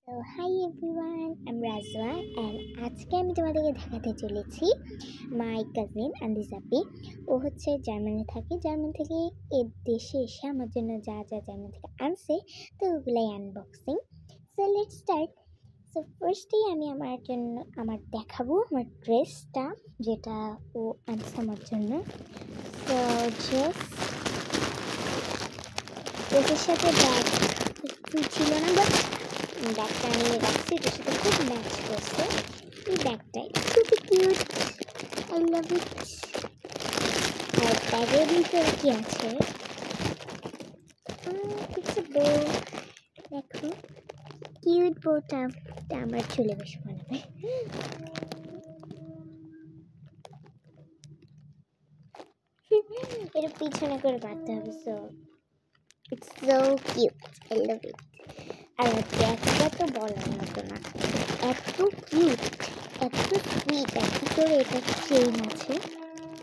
So hi everyone, I'm Razwa and আজকে আমি তোমাদেরকে দেখাতে চলেছি মাই কাজিন আন্দিজাপি। ও হচ্ছে জার্মানি থাকে। জার্মানি থেকে এর দেশে এসে আমার জন্য যা যা জার্মানি থেকে আনছে তো ওগুলাই unboxing. So let's start. So ফার্স্টেই আমি আমার দেখাবো আমার ড্রেসটা, যেটা ও আনছে আমার জন্য। সো ড্রেসের সাথে ব্যাগ ছিল না, বাট ব্যাগটা নিয়ে রাখছি, এটার সাথে খুব ম্যাচ করছে। এই ব্যাগটাই খুবই কিউট, আই লাভ ইট। আর ব্যাগের ভিতরে কি আছে, কিছু বউ, দেখো কিউট বউটা আমার চুলে বেশ মানাবে। এটা পিছনে করে বাঁধতে হবে। So it's so cute, I love it. আর ব্যাগটা তো বলার মতো না, এত কিউট, এত সুইট। আর ভিতরে এটা চেইন আছে,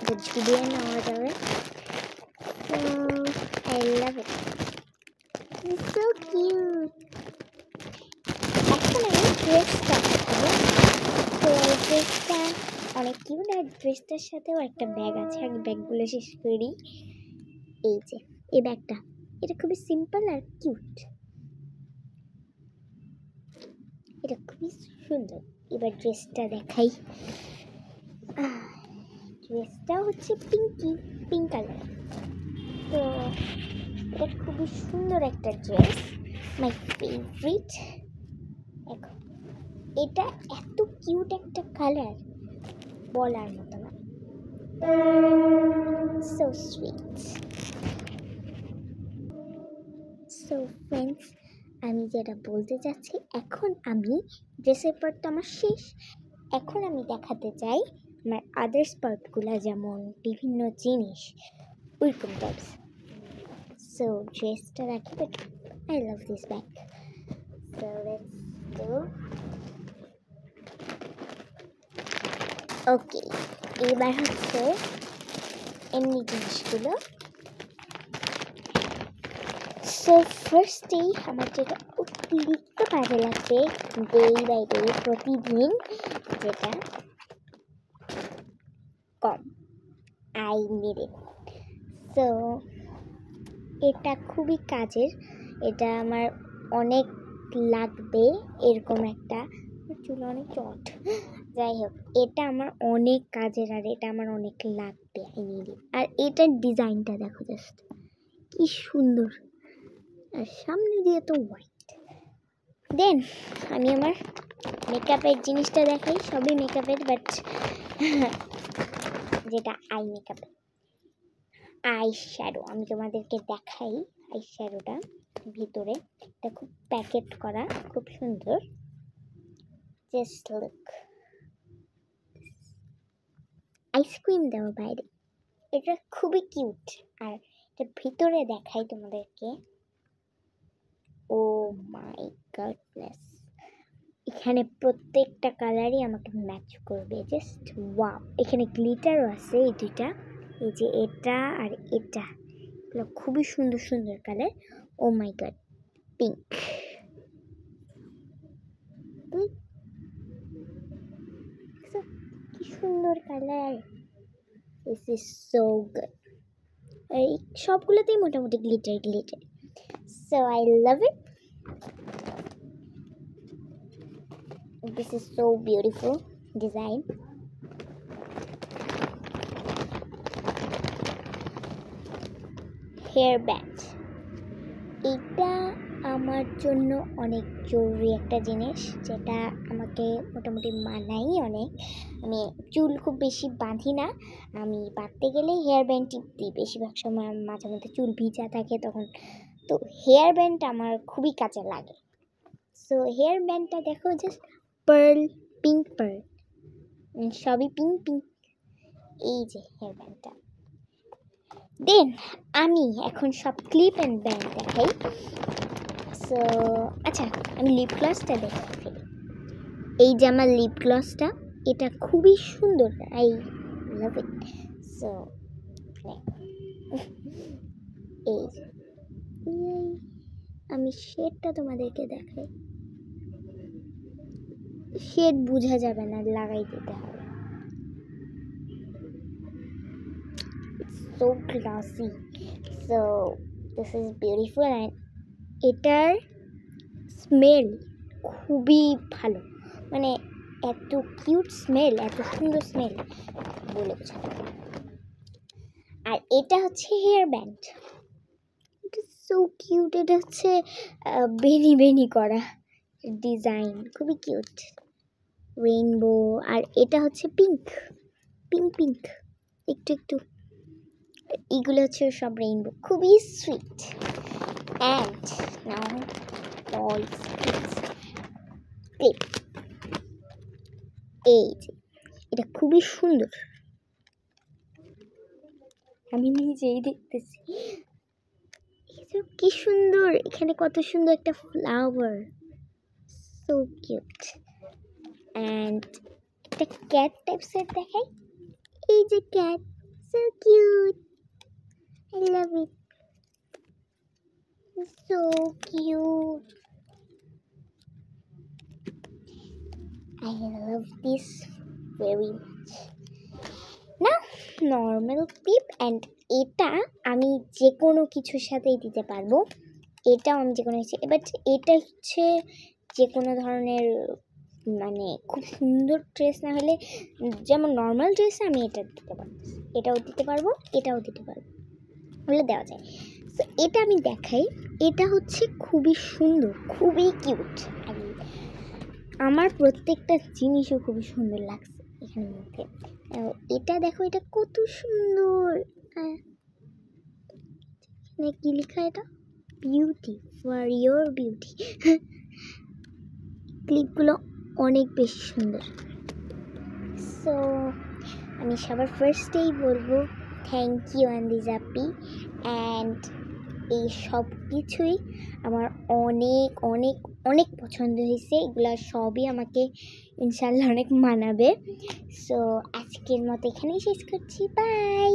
এটা ঝুলিয়ে নেওয়া যাবে। So I love it, so cute. এখন আমি ড্রেসটা দেখাবো। তো ড্রেসটা অনেক কিউট, আর ড্রেসটার সাথেও একটা ব্যাগ আছে। আগে ব্যাগগুলো শেষ করি। এই যে এই ব্যাগটা, এটা খুবই সিম্পল আর কিউট, এটা খুবই সুন্দর। এবার ড্রেসটা দেখাই। ড্রেসটা হচ্ছে পিঙ্ক কালার। তো এটা খুবই সুন্দর একটা ড্রেস, মাই ফেভারিট। দেখো এটা এত কিউট একটা কালার, বলার মতো না, সো সুইট। সো ফ্রেন্ডস, আমি যেটা বলতে চাচ্ছি, এখন আমি ড্রেসের পার্টটা আমার শেষ। এখন আমি দেখাতে চাই আমার আদার্স পার্টগুলো, যেমন বিভিন্ন জিনিস, ওইরকম টাইপস। সো ড্রেসটা রাখি, but I love this bag. So let's do. Okay, এবার হচ্ছে এমনি জিনিসগুলো। সো ফার্স্টেই আমার যেটা অতিরিক্ত কাজে লাগবে ডে বাই ডে, প্রতিদিন, যেটা কম, আই নিড ইট। সো এটা খুবই কাজের, এটা আমার অনেক লাগবে। এরকম একটা, চুল অনেক চট, যাই হোক, এটা আমার অনেক কাজের আর এটা আমার অনেক লাগবে, আই নিড ইট। আর এটার ডিজাইনটা দেখো, জাস্ট কি সুন্দর, আর সামনে দিয়ে তো হোয়াইট। দেন আমি আমার মেকআপের জিনিসটা দেখাই, সবই মেকআপের, বাট যেটা আই মেকআপের, আই শ্যাডো আমি তোমাদেরকে দেখাই। আই শ্যাডোটা ভিতরে, এটা খুব প্যাকেট করা, খুব সুন্দর। জাস্ট লুক, আইসক্রিম দেওয়া বাইরে, এটা খুবই কিউট। আর এটা ভিতরে দেখাই তোমাদেরকে, ও মাই গডনেস, এখানে প্রত্যেকটা কালারই আমাকে ম্যাচ করবে, জাস্ট ওয়াও। এখানে গ্লিটারও আছে, এই দুইটা, এই যে এটা আর এটা, এগুলো খুবই সুন্দর সুন্দর কালার। ও মাই গড, পিঙ্ক, কি সুন্দর colour, this is so good. এই সবগুলোতেই মোটামুটি glitter glitter, so I love it. This is so beautiful design. Hair band, এটা আমার জন্য অনেক জরুরি একটা জিনিস, যেটা আমাকে মোটামুটি মানাই অনেক। আমি চুল খুব বেশি বাঁধি না, আমি বাঁধতে গেলে হেয়ার ব্যান্ড টিপ দিই বেশিরভাগ সময়। মাঝে মধ্যে চুল ভিজা থাকে তখন, তো হেয়ার ব্যান্ড আমার খুবই কাজে লাগে। সো হেয়ার ব্যান্ডটা দেখো, জাস্ট পার্ল, পিঙ্ক পার্ল, সবই পিঙ্ক পিঙ্ক। এই যে হেয়ার ব্যান্ডটা। দেন আমি এখন সব ক্লিপ অ্যান্ড ব্যান্ড দেখাই। সো আচ্ছা, আমি লিপ গ্লসটা দেখাই ফেলি। এই যে আমার লিপ গ্লসটা, এটা খুবই সুন্দর, আই লাভ ইট। সো এই আমি শেডটা তোমাদেরকে দেখাই, শেড বোঝা যাবে না, লাগাই দিতে হবে। So glossy, so this is beautiful and এটার স্মেল খুবই ভালো, মানে এত কিউট স্মেল, এত সুন্দর স্মেল বলে বোঝাতে পারবো না। আর এটা হচ্ছে হেয়ার ব্যান্ড, এটা সো কিউট, এটা হচ্ছে বেনি বেনি করা ডিজাইন, খুবই কিউট, রেইনবো। আর এটা হচ্ছে পিঙ্ক পিঙ্ক পিঙ্ক একটু একটু, এগুলো হচ্ছে সব রেইনবো, খুবই sweet. And now all clip, এই যে এটা খুবই সুন্দর, আমি নিজেই দেখতেছি কি সুন্দর, এখানে কত সুন্দর একটা ফ্লাওয়ার, সো কিউট। অ্যান্ড একটা ক্যাট টাইপসের দেখাই, এই যে cat, so cute, I love it, so cute, I love this very much. না নর্মাল ক্লিপ, অ্যান্ড এটা আমি যে কোনো কিছুর সাথেই দিতে পারবো, এটাও আমি যে কোনো কিছু, বাট এটা হচ্ছে যে কোনো ধরনের, মানে খুব সুন্দর ড্রেস না হলে, যেমন নর্মাল ড্রেস আমি এটা দিতে পারবো, এটাও দিতে পারবো, এটাও দিতে পারবো, হলে দেওয়া যায়। তো এটা আমি দেখাই, এটা হচ্ছে খুবই সুন্দর, খুবই কিউট, আর আমার প্রত্যেকটা জিনিসও খুবই সুন্দর লাগছে এখানের মধ্যে। এটা দেখো, এটা কত সুন্দর, কি লেখা এটা, বিউটি ফর ইয়োর বিউটি। ক্লিপগুলো অনেক বেশি সুন্দর। সো আমি সবার ফার্স্টেই বলবো থ্যাংক ইউ আন্দিজাপি, অ্যান্ড এই সব কিছুই আমার অনেক অনেক অনেক পছন্দ হয়েছে, এগুলো সবই আমাকে ইনশাল্লাহ অনেক মানাবে। সো আজকের মতো এখানেই শেষ করছি, বাই।